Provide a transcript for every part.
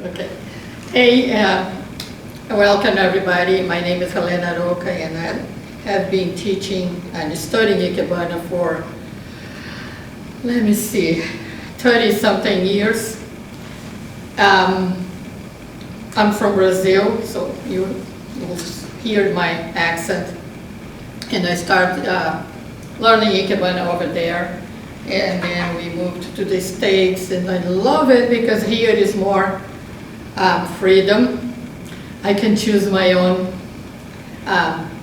Okay. Hey, welcome everybody. My name is Helena Arouca and I have been teaching and studying Ikebana for, let me see, 30-something years. I'm from Brazil, so you will hear my accent. And I started learning Ikebana over there. And then we moved to the States, and I love it because here it is more freedom. I can choose my own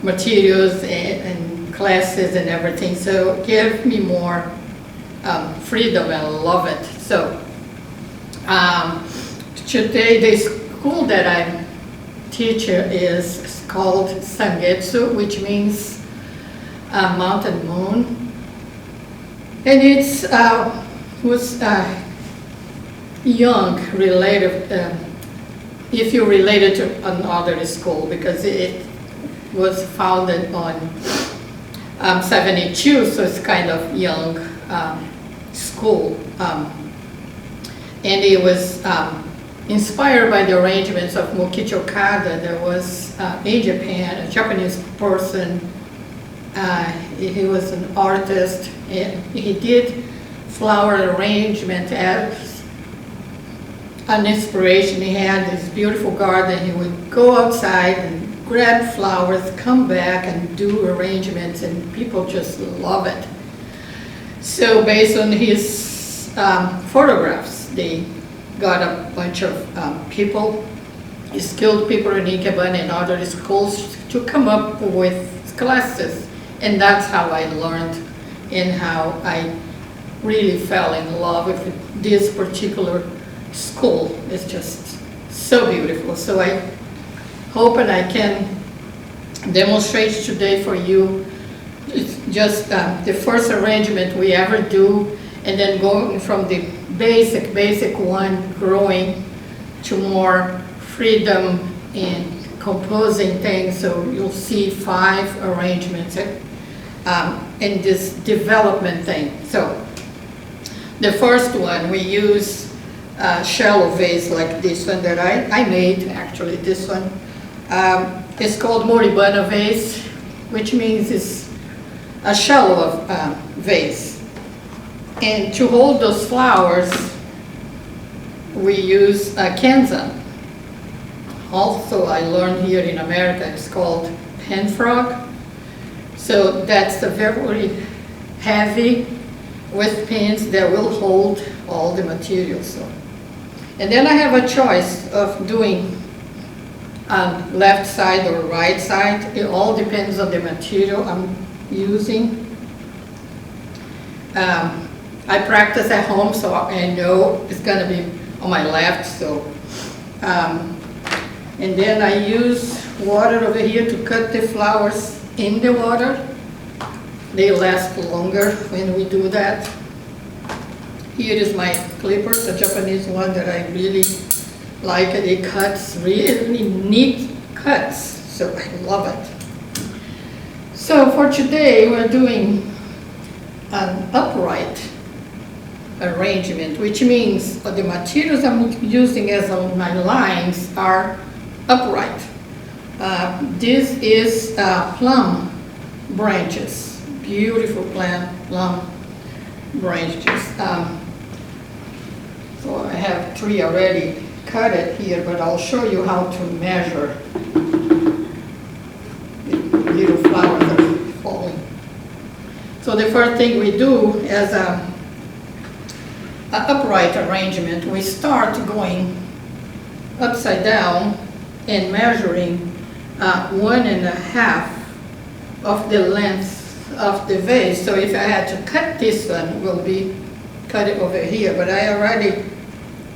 materials and classes and everything, so give me more freedom, and I love it. So today the school that I'm teacher is called Sangetsu, which means mountain moon. And it's was young related, if you related to another school, because it was founded on 72, so it's kind of young school. And it was inspired by the arrangements of Mokichi Okada. There was in Japan, a Japanese person. He was an artist, and he did flower arrangement as an inspiration. He had this beautiful garden. He would go outside and grab flowers, come back and do arrangements, and people just love it. So based on his photographs, they got a bunch of people, skilled people in Ikebana and other schools to come up with classes. And that's how I learned and how I really fell in love with this particular school. It's just so beautiful. So I hope and I can demonstrate today for you. It's just the first arrangement we ever do, and then going from the basic one, growing to more freedom in composing things. So you'll see 5 arrangements in this development thing. So the first one, we use shallow vase like this one that I made, actually this one. It's called Moribana vase, which means it's a shallow vase. And to hold those flowers, we use Kenzan. Also, I learned here in America, it's called pen frog. So that's a very heavy with pins that will hold all the materials. So. And then I have a choice of doing left side or right side. It all depends on the material I'm using. I practice at home, so I know it's going to be on my left. So, and then I use water over here to cut the flowers in the water. They last longer when we do that. Here is my clipper, the Japanese one that I really like. It cuts really neat cuts, so I love it. So for today, we're doing an upright arrangement, which means the materials I'm using as my lines are upright. This is plum branches, beautiful plum branches. So I have 3 already cut it here, but I'll show you how to measure the little flowers that are falling. So the first thing we do as an upright arrangement, we start going upside down and measuring 1.5 of the length of the vase. So if I had to cut this one, it will be cut it over here, but I already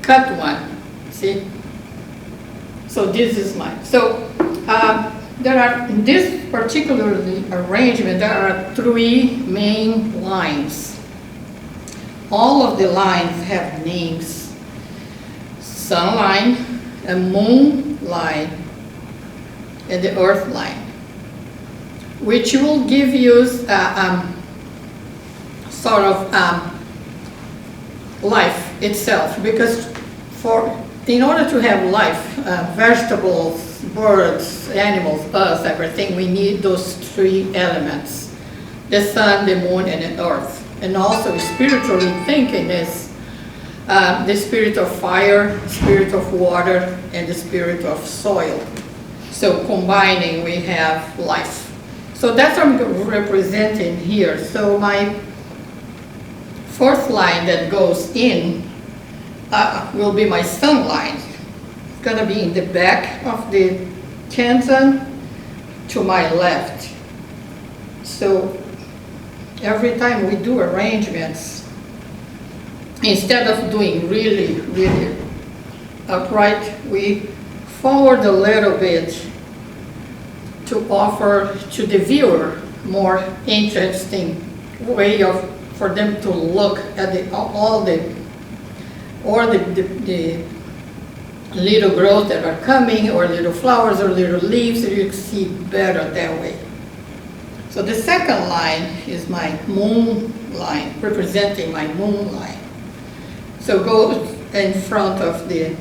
cut one, see? So this is mine. So there are, in this particular arrangement, there are 3 main lines. All of the lines have names. Sun line, a moon line, and the earth line, which will give you sort of life itself, because for in order to have life, vegetables, birds, animals, us, everything, we need those three elements: the sun, the moon, and the earth. And also spiritually thinking is the spirit of fire, spirit of water, and the spirit of soil. So combining, we have life. So that's what I'm representing here. So my fourth line that goes in will be my sun line. It's gonna be in the back of the Kenzan to my left. So every time we do arrangements, instead of doing really, really upright, we forward a little bit to offer to the viewer more interesting way for them to look at the little growth that are coming, or little flowers or little leaves, so you can see better that way. So the second line is my moon line, representing my moon line. So go in front of the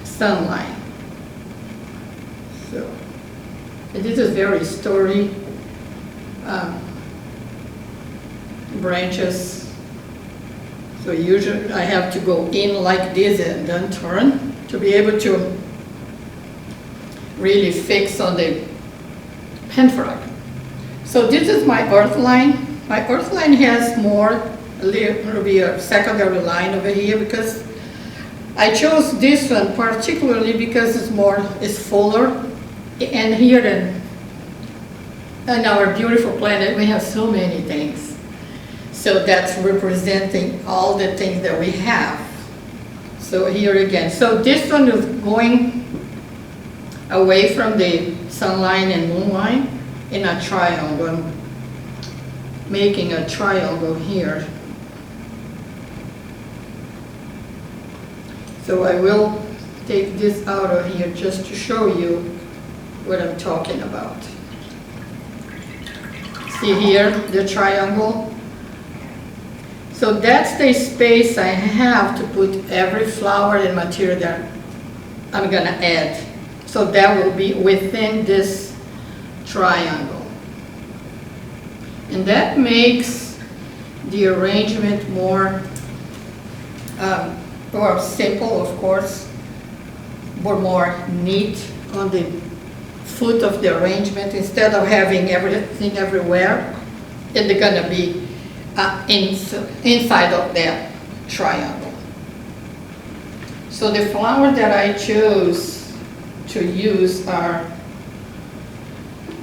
sun line. So and this is very sturdy branches. So usually I have to go in like this and then turn to be able to really fix on the pen frog. So this is my earth line. My earth line has more, will be a secondary line over here, because I chose this one particularly because it's fuller. And here in our beautiful planet, we have so many things. So that's representing all the things that we have. So here again. So this one is going away from the sun line and moon line in a triangle. I'm making a triangle here. So I will take this out of here just to show you what I'm talking about. See here, the triangle? So that's the space I have to put every flower and material that I'm gonna add. So that will be within this triangle. And that makes the arrangement more simple, of course, but more neat on the foot of the arrangement. Instead of having everything everywhere, it's gonna be inside of that triangle. So the flower that I chose to use are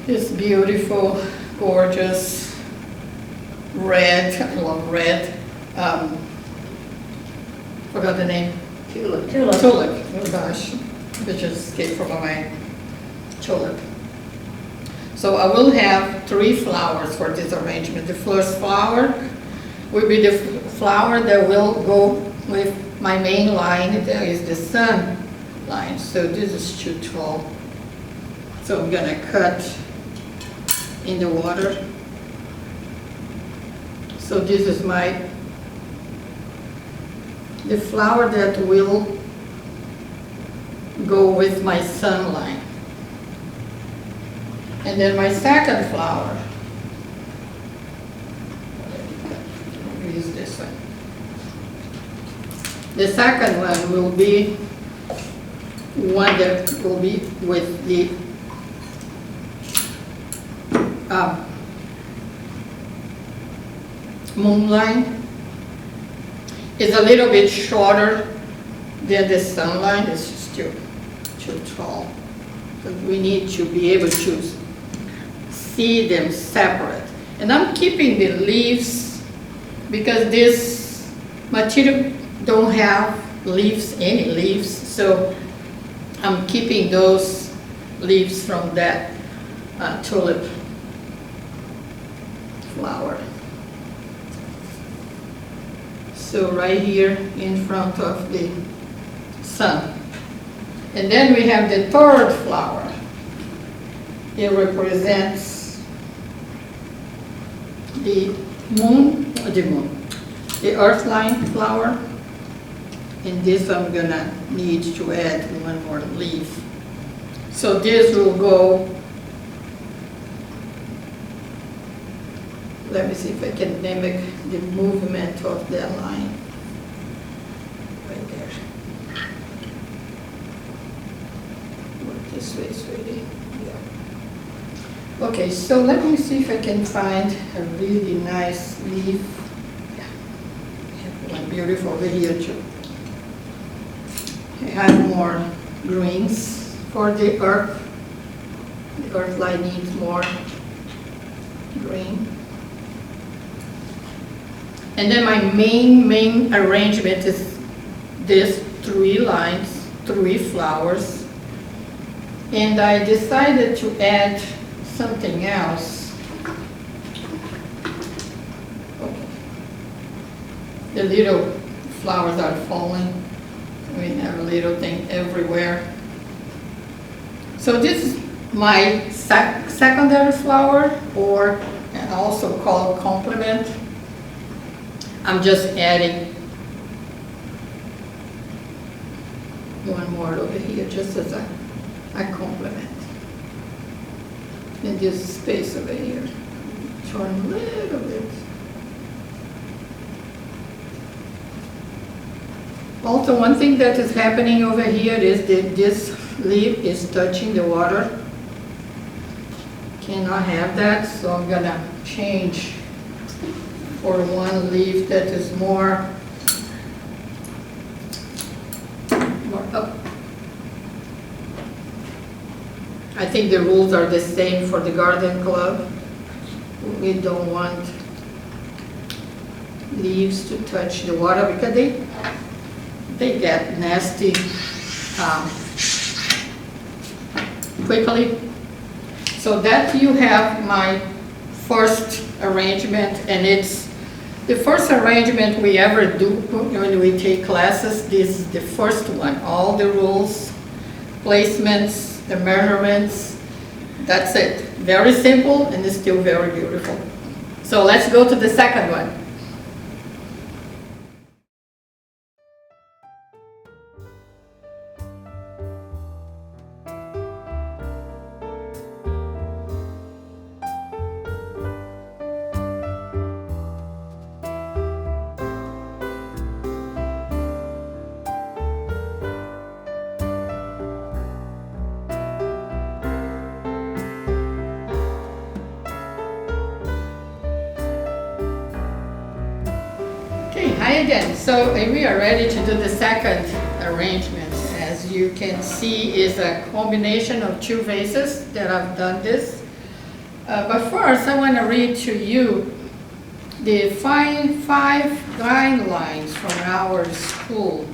this beautiful, gorgeous red. I love red. Forgot the name. Tulip. Tulip. Oh gosh, it just escaped from my mind. Tulip. So I will have 3 flowers for this arrangement. The first flower will be the flower that will go with my main line. There is the sun line. So this is too tall. So I'm gonna cut in the water. So this is the flower that will go with my sun line. And then my second flower, I'll use this one. The second one will be one that will be with the moon line. It's a little bit shorter than the sun line. It's still too tall. So we need to be able to see them separate. And I'm keeping the leaves because this material don't have any leaves. So I'm keeping those leaves from that tulip flower. So right here in front of the sun. And then we have the third flower. It represents the earth line flower. And this I'm gonna need to add one more leaf. So this will go, let me see if I can mimic the movement of that line. Right there. Work this way, sweetie. Yeah. Okay, so let me see if I can find a really nice leaf. Yeah. I have one beautiful over here too. I have more greens for the earth. The earth line needs more green. And then my main arrangement is this 3 lines, 3 flowers. And I decided to add something else. Okay. The little flowers are falling. We have a little thing everywhere. So this is my secondary flower, or also called complement. I'm just adding one more over here, just as a complement. And this space over here, turn a little bit. Also, one thing that is happening over here is that this leaf is touching the water. Cannot have that, so I'm gonna change for one leaf that is more up. I think the rules are the same for the garden club. We don't want leaves to touch the water because they get nasty quickly. So that you have my first arrangement, and it's the first arrangement we ever do when we take classes. This is the first one. All the rules, placements, the measurements, that's it. Very simple, and it's still very beautiful. So let's go to the second one. Hi again. So we are ready to do the second arrangement. As you can see, is a combination of 2 vases that I've done this. But first, I want to read to you the 5 guidelines from our school.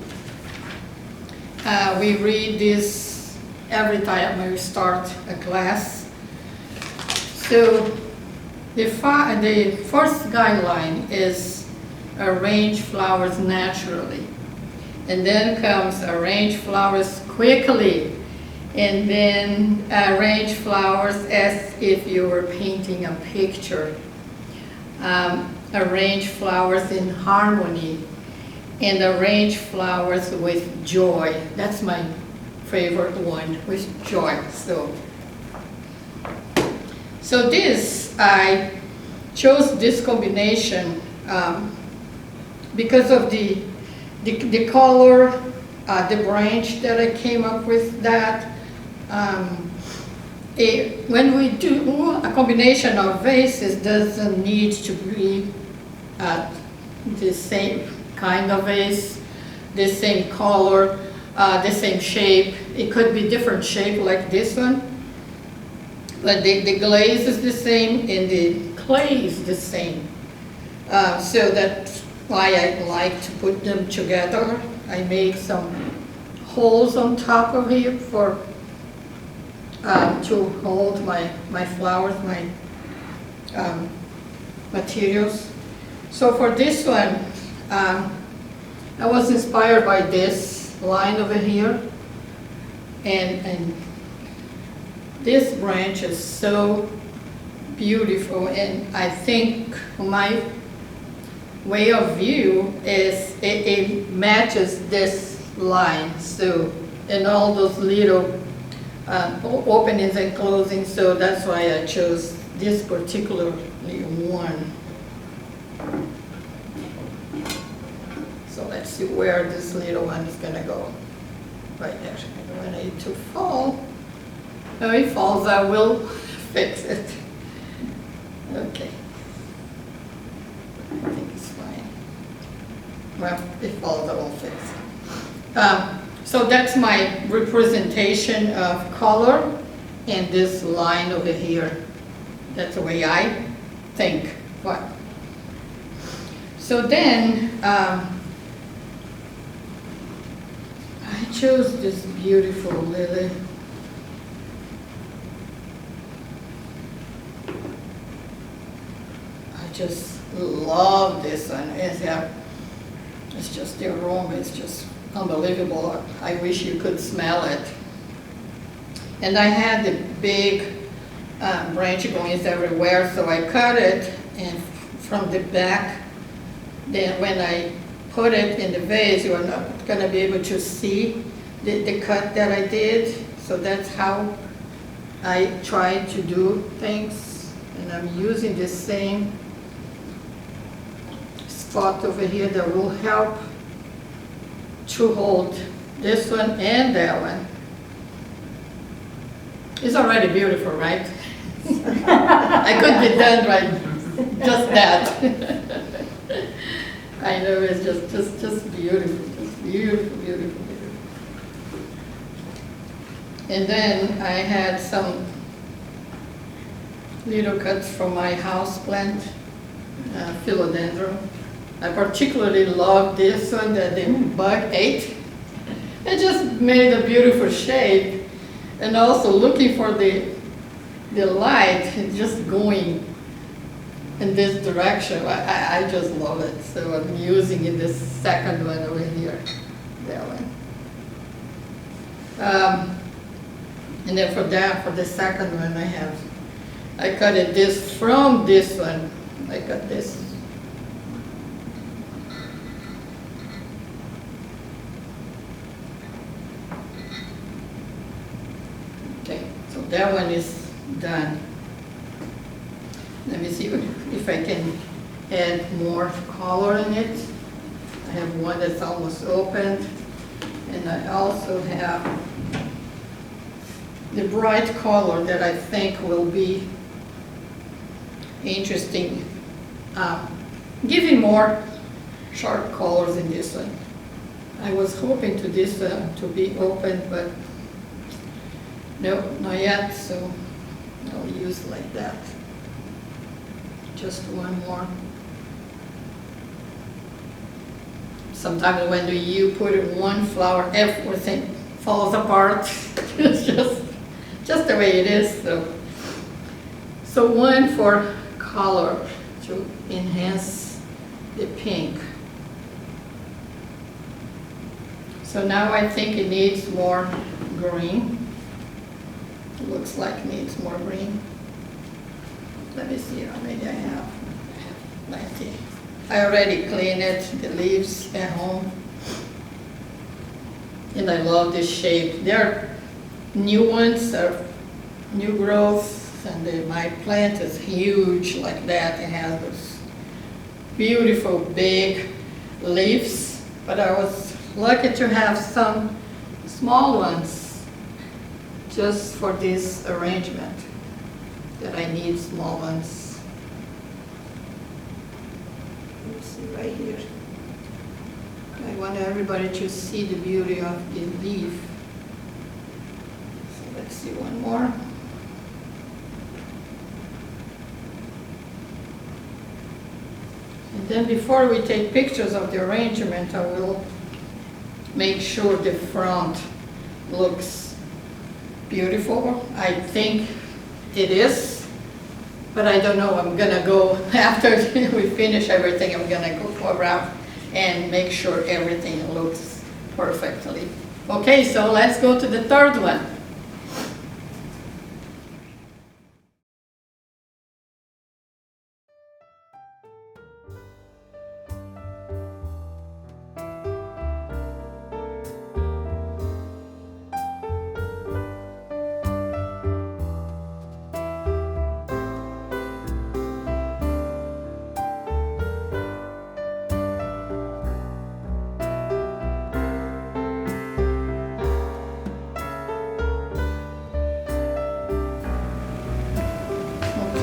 We read this every time we start a class. So the first guideline is arrange flowers naturally, and then comes arrange flowers quickly, and then arrange flowers as if you were painting a picture, arrange flowers in harmony, and arrange flowers with joy. That's my favorite one, with joy. So this, I chose this combination because of the color, the branch that I came up with that. When we do a combination of vases, doesn't need to be the same kind of vase, the same color, the same shape. It could be different shape like this one, but the glaze is the same and the clay is the same. So that's why I like to put them together. I made some holes on top of here for to hold my flowers, my materials. So for this one, I was inspired by this line over here, and this branch is so beautiful, and I think way of view is it matches this line, so, and all those little openings and closings, so that's why I chose this particular one. So let's see where this little one is gonna go. Right there. I don't want it to fall. No, it falls, I will fix it. Okay. I think it's fine. Well, if it falls, I will fix it. So that's my representation of color and this line over here. That's the way I think. What? So then, I chose this beautiful lily. I just love this one. It's just the aroma is just unbelievable. I wish you could smell it. And I had the big branch going everywhere, so I cut it, and from the back, then when I put it in the vase, you are not going to be able to see the cut that I did. So that's how I try to do things. And I'm using the same spot over here that will help to hold this one and that one. It's already beautiful, right? I could be done right, just that. I know, it's just beautiful, just beautiful, beautiful, beautiful. And then I had some little cuts from my house plant, Philodendron. I particularly love this one that the bug ate. It just made a beautiful shape, and also looking for the light, just going in this direction. I just love it. So I'm using in this second one over here, that one. And then for the second one, I cut it this from this one. I cut this. Okay, so that one is done. Let me see if I can add more color in it. I have one that's almost opened, and I also have the bright color that I think will be interesting, giving more sharp colors in this one. I was hoping to this to be open, but no, not yet, so I'll use like that. Just one more. Sometimes when you put in one flower, everything falls apart. It's just the way it is. So one for color to enhance the pink. So now I think it needs more green. It looks like it needs more green. Let me see how many I have. I have plenty. I already cleaned it, the leaves at home. And I love this shape. They're new ones, are new growth, and my plant is huge like that. It has those beautiful big leaves, but I was lucky to have some small ones just for this arrangement, that I need small ones. Let's see right here. I want everybody to see the beauty of the leaf. So let's see one more. And then before we take pictures of the arrangement, I will make sure the front looks beautiful. I think it is, but I don't know. I'm gonna go, after we finish everything, I'm gonna go around and make sure everything looks perfectly. Okay, so let's go to the third one.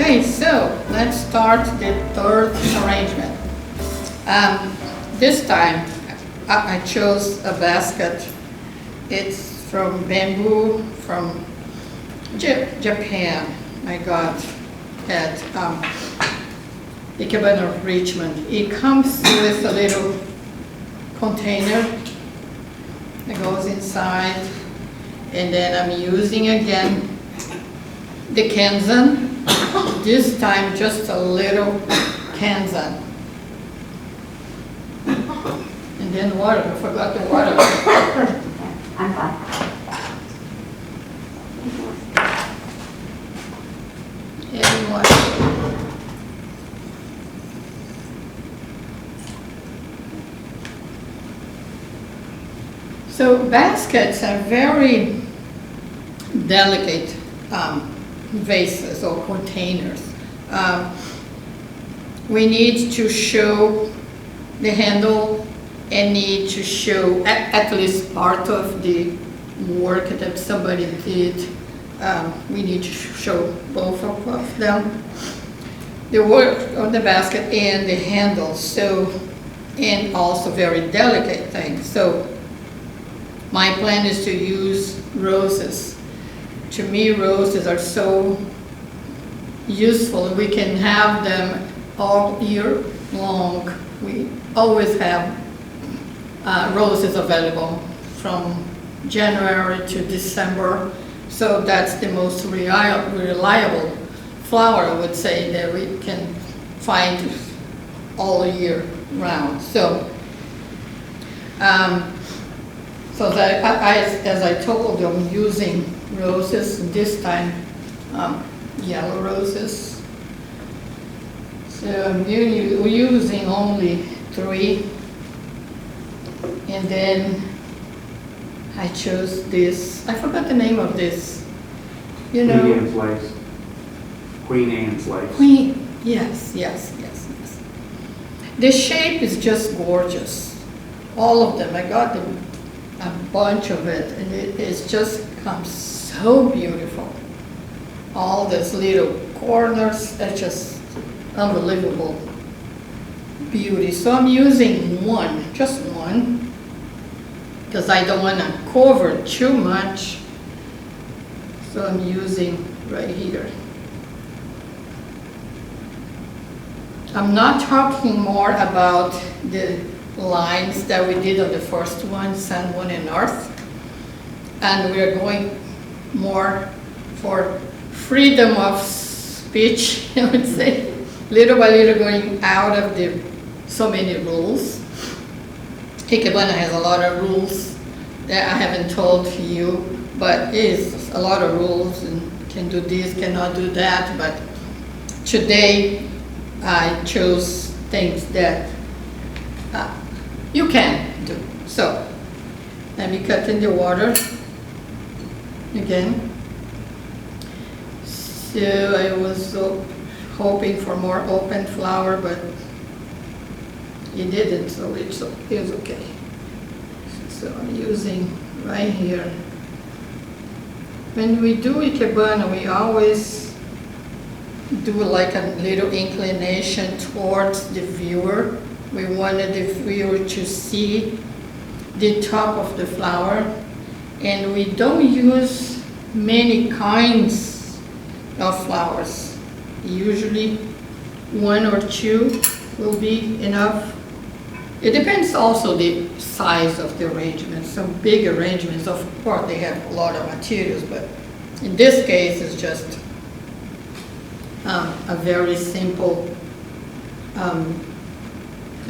Okay, so let's start the third arrangement. This time I chose a basket. It's from bamboo from Japan. I got at Ikebana of Richmond. It comes with a little container that goes inside, and then I'm using again the Kenzan. This time just a little Kenzan. And then water, I forgot the water. I'm fine. And water. So baskets are very delicate vases or containers. We need to show the handle and need to show at least part of the work that somebody did. We need to show both of them. The work on the basket and the handle, so, and also very delicate things. So my plan is to use roses. To me, roses are so useful. We can have them all year long. We always have roses available from January to December. So that's the most reliable flower, I would say, that we can find all year round. So, as I told you, I'm using roses, this time yellow roses. So I'm using only 3. And then I chose this, I forgot the name of this. You know? Queen Anne's lace. Queen Anne's lace. Queen, yes. The shape is just gorgeous. All of them, I got them, a bunch of it, and it just comes so beautiful. All these little corners, are just unbelievable beauty. So I'm using one, just one, because I don't want to cover too much. So I'm using right here. I'm not talking more about the lines that we did on the first one, Sun, Moon, and Earth. And we're going more for freedom of speech, I would say. Little by little going out of the so many rules. Ikebana has a lot of rules that I haven't told you, but is a lot of rules, and can do this, cannot do that. But today I chose things that you can do. So let me cut in the water again. So I was hoping for more open flower, but it didn't, so it's okay. So I'm using right here. When we do Ikebana, we always do like a little inclination towards the viewer. We wanted the viewer to see the top of the flower, and we don't use many kinds of flowers. Usually 1 or 2 will be enough. It depends also the size of the arrangement. Some big arrangements, of course, they have a lot of materials, but in this case, it's just a very simple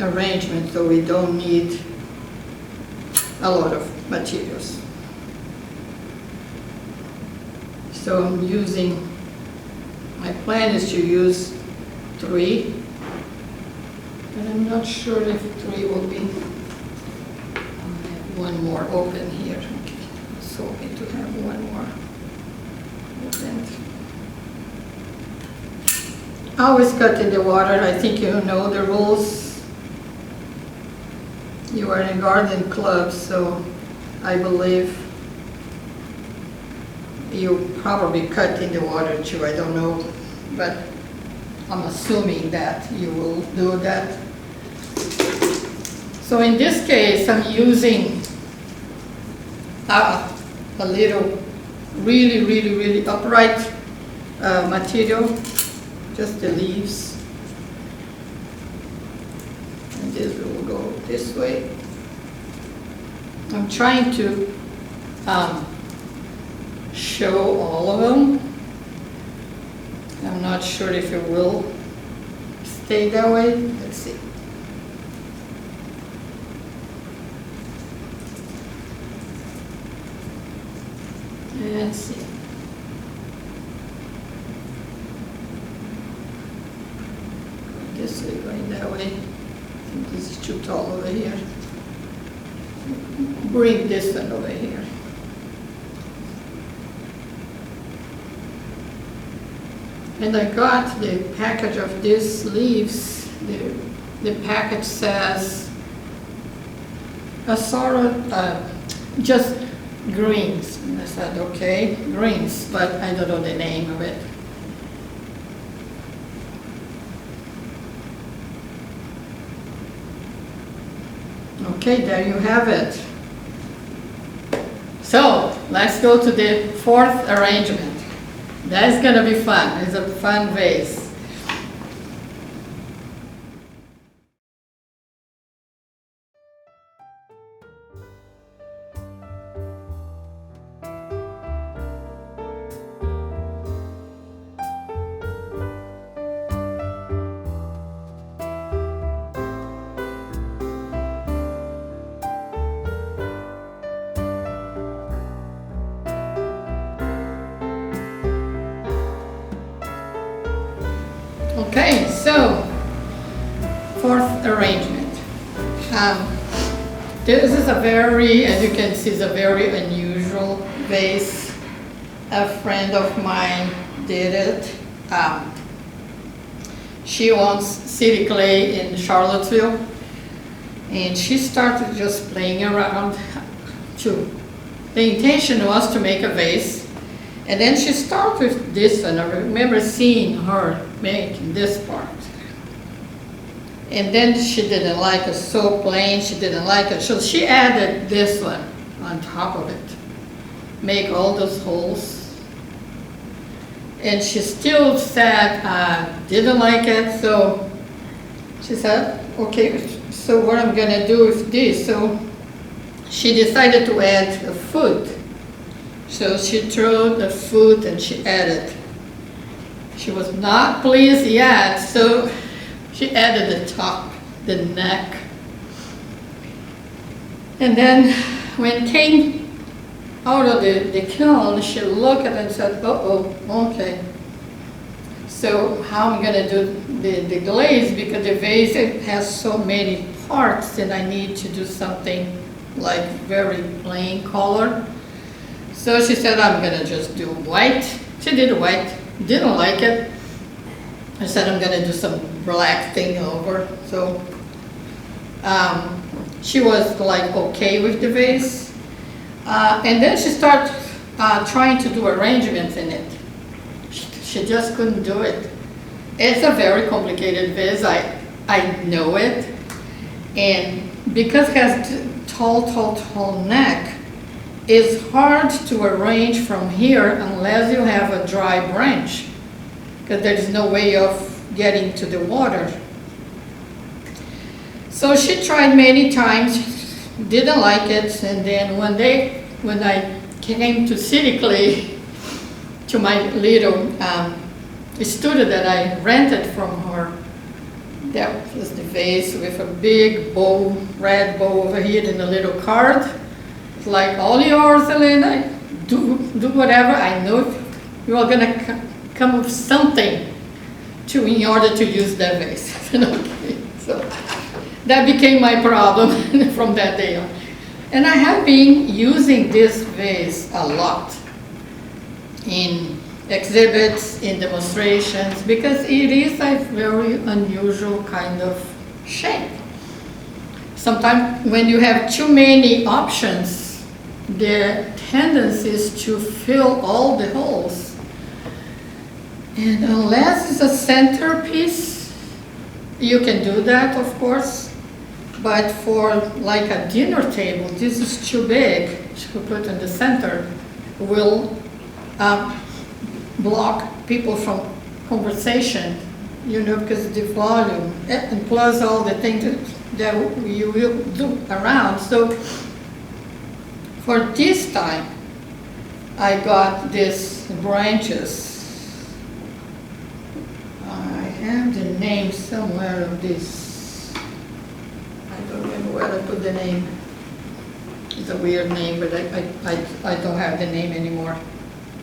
arrangement, so we don't need a lot of materials. So I'm using, my plan is to use 3, but I'm not sure if 3 will be. I'll have one more open here. Okay, so hoping to have one more open. I always cut in the water. I think you know the rules. You are in a garden club, so I believe you probably cut in the water too. I don't know, but I'm assuming that you will do that. So in this case, I'm using a little really upright material, just the leaves. And this will go this way. I'm trying to show all of them. I'm not sure if it will stay that way. Let's see. Let's see. This way, going that way. I think this is too tall over here. Bring this one over here. And I got the package of these leaves. The package says a sort of just greens. And I said, okay, greens, but I don't know the name of it. Okay, there you have it. So let's go to the fourth arrangement. That's gonna be fun. It's a fun vase. Okay, so fourth arrangement. This is a very, as you can see, is a very unusual vase. A friend of mine did it. She owns City Clay in Charlottesville, and she started just playing around too. The intention was to make a vase. And then she started with this one. I remember seeing her making this part. And then she didn't like it so plain, she didn't like it. So she added this one on top of it. Make all those holes. And she still said, didn't like it, so she said, okay, so what I'm gonna do with this? So she decided to add a foot. So she threw the foot and she added. She was not pleased yet, so she added the top, the neck. And then when it came out of the kiln, she looked at it and said, okay. So how am I gonna do the glaze, because the vase has so many parts and I need to do something like very plain color. So she said, I'm gonna just do white. She did white, didn't like it. I said, I'm gonna do some black thing over. So she was like okay with the vase. And then she started trying to do arrangements in it. She just couldn't do it. It's a very complicated vase, I know it. And because it has tall neck, it's hard to arrange from here unless you have a dry branch, because there is no way of getting to the water. So she tried many times, didn't like it, and then one day when I came to City Clay, to my little studio that I rented from her, that was the vase with a big bow, red bow over here and a little card. It's like, all yours, Helena, do whatever. I know you are gonna come up with something in order to use that vase. Okay, so that became my problem from that day on. And I have been using this vase a lot in exhibits, in demonstrations, because it is a very unusual kind of shape. Sometimes when you have too many options, the tendency is to fill all the holes. And unless it's a centerpiece, you can do that, of course. But for like a dinner table, this is too big to put in the center. Will block people from conversation, you know, because the volume, and plus all the things that you will do around. So for this time, I got these branches. I have the name somewhere of this. I don't remember where I put the name. It's a weird name, but I don't have the name anymore.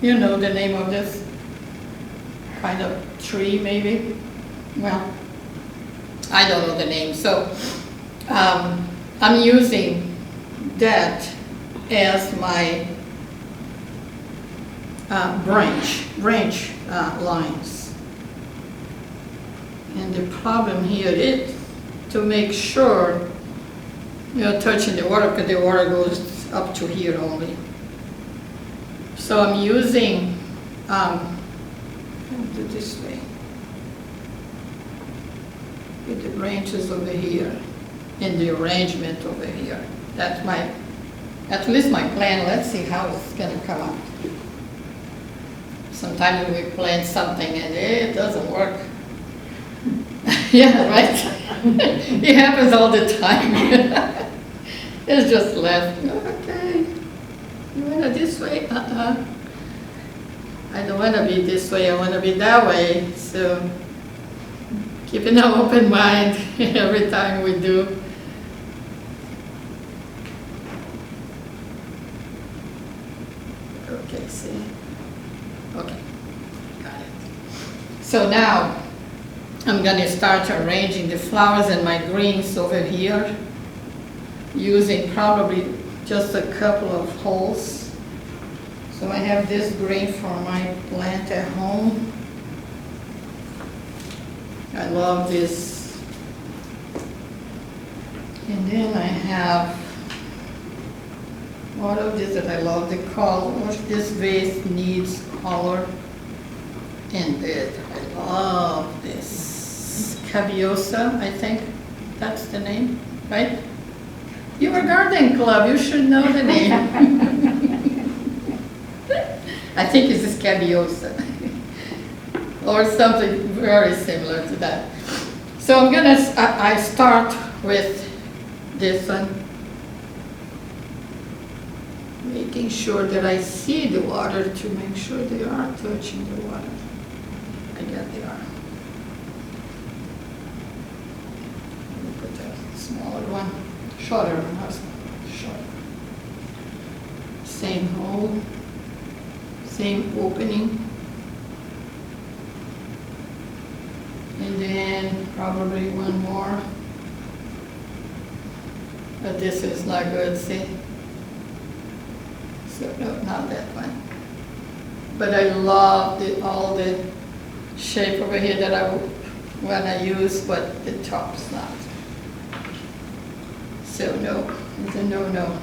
You know the name of this kind of tree, maybe? Well, I don't know the name. So I'm using that as my branch lines. And the problem here is to make sure you're touching the water, because the water goes up to here only. So I'm using, I'll do this way. With the branches over here and the arrangement over here. That's my, at least my plan. Let's see how it's gonna come out. Sometimes we plan something and it doesn't work. Yeah, right? It happens all the time. It's just left. Okay. You wanna this way? I don't wanna be this way, I wanna be that way. So keeping an open mind every time we do. Okay, see? Okay, got it. So now I'm gonna start arranging the flowers and my greens over here, using probably just a couple of holes. So I have this green for my plant at home. I love this. And then I have all of this that I love, the color. This vase needs color. And I love this. Scabiosa, I think that's the name, right? You're a garden club, you should know the name. I think it's a Scabiosa. Or something very similar to that. So I'm gonna, I start with this one. Making sure that I see the water to make sure they are touching the water. I guess they are. Let me put a smaller one. Shorter, short. Same hole, same opening. And then probably one more. But this is not good, see? So no, not that one. But I love all the shape over here that I want to use, but the top's not. So no, it's a no-no.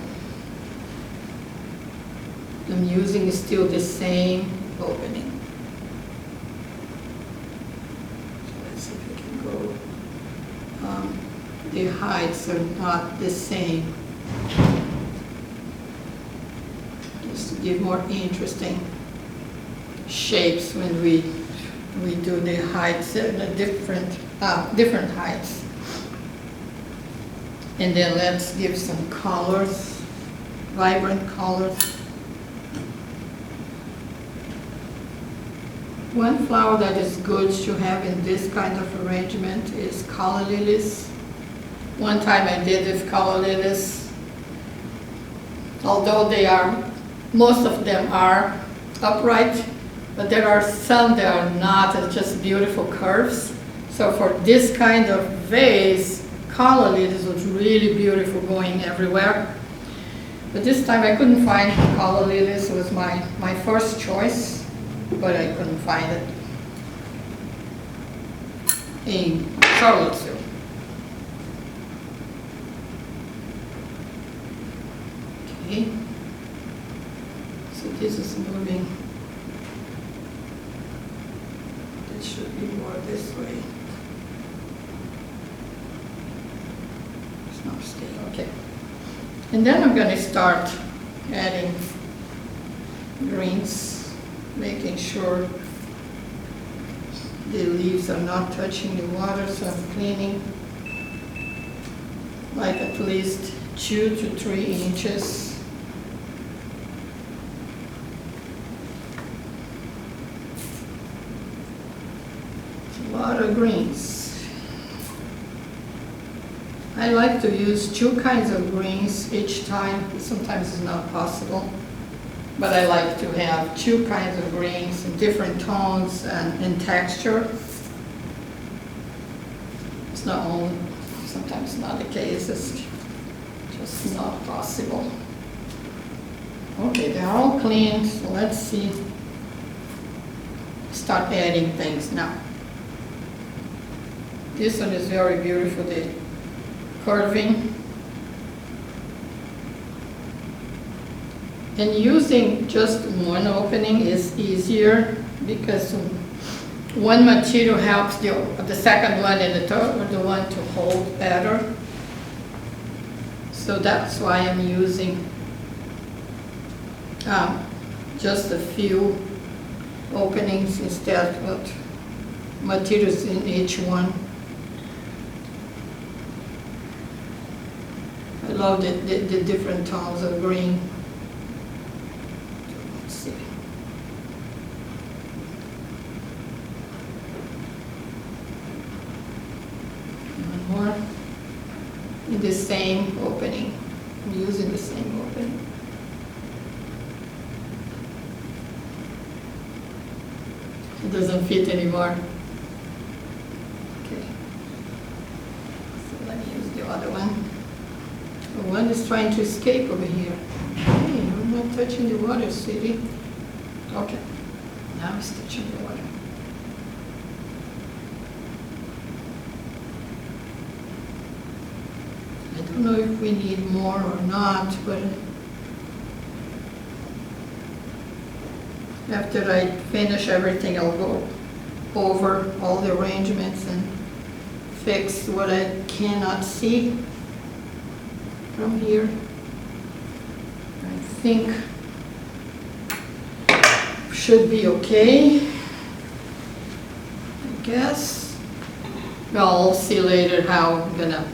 I'm using still the same opening. So let's see if we can go. The heights are not the same. Just to give more interesting shapes when we do the heights, the different heights. And then let's give some colors, vibrant colors. One flower that is good to have in this kind of arrangement is color lilies. One time I did with color lilies. Although most of them are upright, but there are some that are not, it's just beautiful curves. So for this kind of vase, color lilies was really beautiful going everywhere. But this time I couldn't find color lilies. It was my first choice, but I couldn't find it in Charlottesville. Okay. So this is moving it should be more this way. It's not staying, okay. And then I'm gonna start adding greens, making sure the leaves are not touching the water, so I'm cleaning like at least 2 to 3 inches. A lot of greens. I like to use 2 kinds of greens each time. Sometimes it's not possible, but I like to have 2 kinds of greens in different tones and texture. It's not only, sometimes not the case, it's just not possible. Okay, they're all clean, so let's see. Start adding things now. This one is very beautiful, the curving. And using just one opening is easier because one material helps the second one and the third one to hold better. So that's why I'm using just a few openings instead of materials in each one. I love the different tones of green. Let's see. One more. In the same opening. I'm using the same opening. It doesn't fit anymore. Okay. So let me use the other one. The one is trying to escape over here. Hey, I'm not touching the water, sweetie. Okay. Now it's touching the water. I don't know if we need more or not, but after I finish everything, I'll go over all the arrangements and fix what I cannot see from here. I think should be okay, I guess. I'll see later how I'm gonna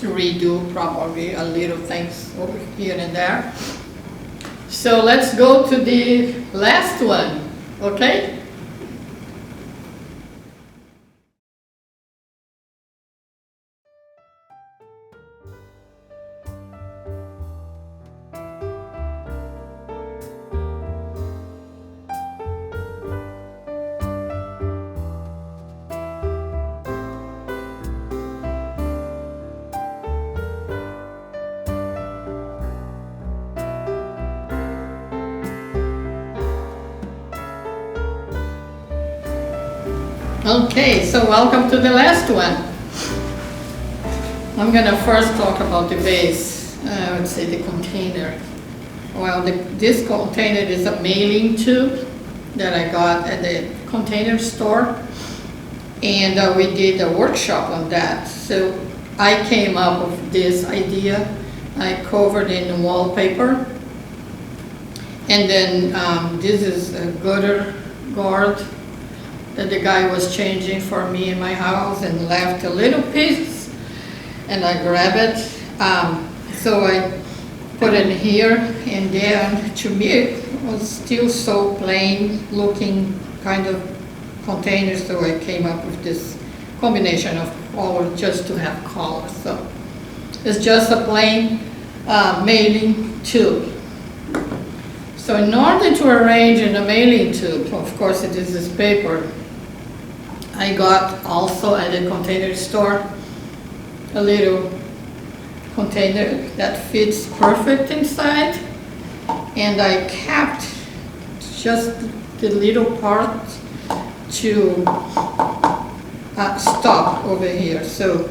redo probably a little things over here and there. So let's go to the last one, okay? Okay, so welcome to the last one. I'm gonna first talk about the vase, I would say the container. Well, this container is a mailing tube that I got at the container store, and we did a workshop on that. So I came up with this idea. I covered in wallpaper, and then this is a gutter guard that the guy was changing for me in my house and left a little piece, and I grabbed it. So I put it here, and then to me it was still so plain looking kind of container, so I came up with this combination of color just to have color. So it's just a plain mailing tube. So in order to arrange in a mailing tube, of course it is this paper. I got also at the container store a little container that fits perfect inside, and I kept just the little part to stop over here. So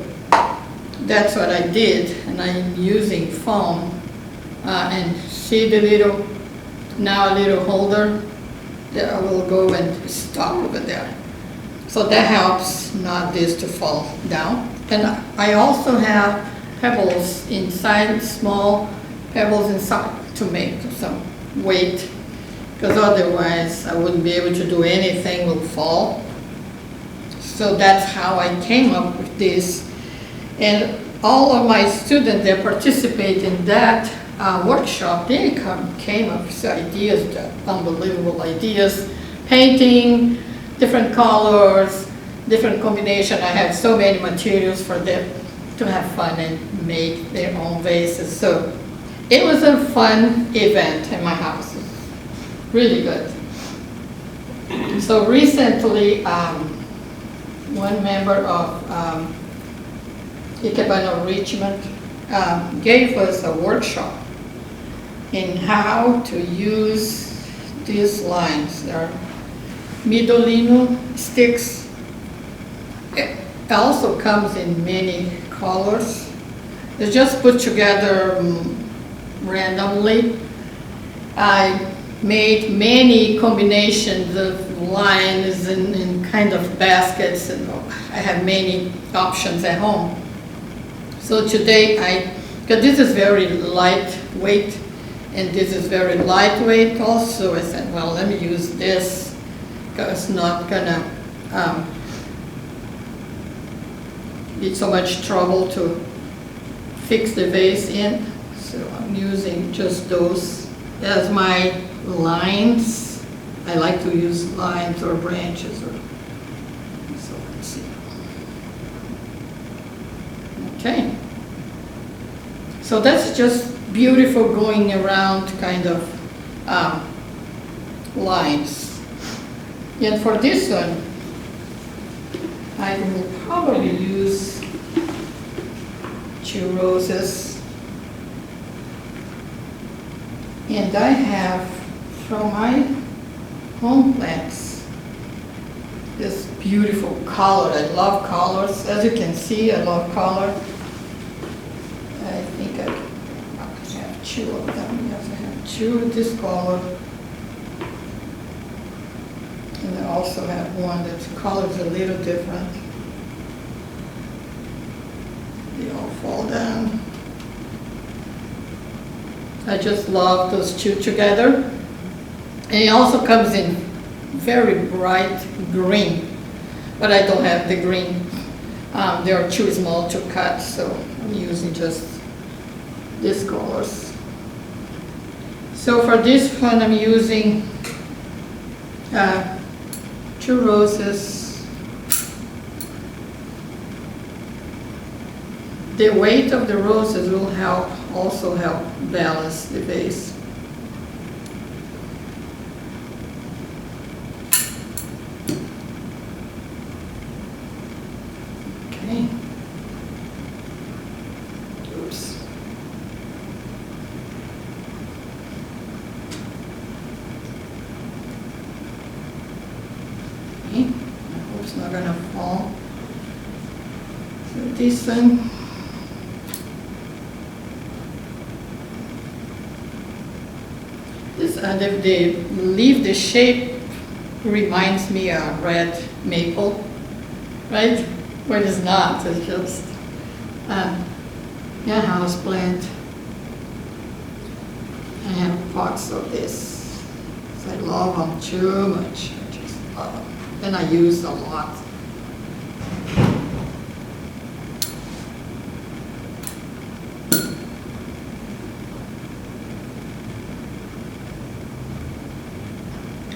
that's what I did, and I'm using foam and see the little, now a little holder that I will go and stop over there. So that helps not this to fall down. And I also have pebbles inside, small pebbles inside to make some weight, because otherwise I wouldn't be able to do anything, will fall. So that's how I came up with this. And all of my students that participate in that workshop, they came up with ideas, unbelievable ideas, painting, different colors, different combination. I had so many materials for them to have fun and make their own vases. So it was a fun event in my house. Really good. So recently, one member of Ikebana Richmond gave us a workshop in how to use these lines. They're Midolino sticks. It also comes in many colors. It's just put together randomly. I made many combinations of lines and kind of baskets, and I have many options at home. So today because this is very lightweight and this is very lightweight also, I said, well, let me use this because it's not gonna be so much trouble to fix the vase in. So I'm using just those as my lines. I like to use lines or branches. So let's see. Okay. So that's just beautiful going around kind of lines. And for this one, I will probably use 2 roses. And I have from my home plants this beautiful color. I love colors. As you can see, I love color. I think I have 2 of them. Yes, I have 2 of this color. And I also have one that's colors a little different. They all fall down. I just love those 2 together. And it also comes in very bright green, but I don't have the green. They are too small to cut, so I'm using just these colors. So for this one, I'm using 2 roses. The weight of the roses will also help balance the vase. Okay. Oops. Okay. I hope it's not gonna fall. So this one. The leaf, the shape reminds me of red maple, right? But it's not, it's just house plant. I have pots of this. So I love them too much. I just love them. And I use a lot.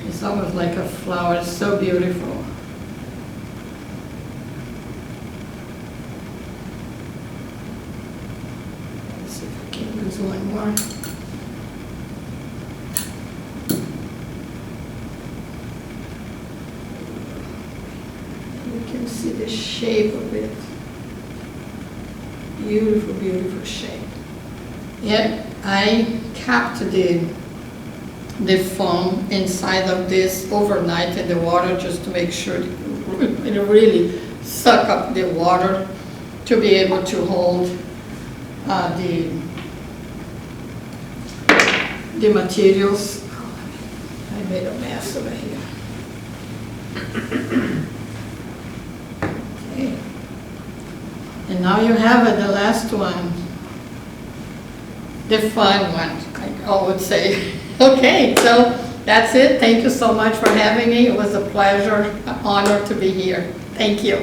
It's almost like a flower. It's so beautiful. Let's see if I can use one more. You can see the shape of it. Beautiful, beautiful shape. Yep, I kept the foam inside of this overnight in the water just to make sure it really suck up the water to be able to hold the materials. I made a mess over here. And now you have it, the last one. The fun one, I would say. Okay, so that's it. Thank you so much for having me. It was a pleasure, an honor to be here. Thank you.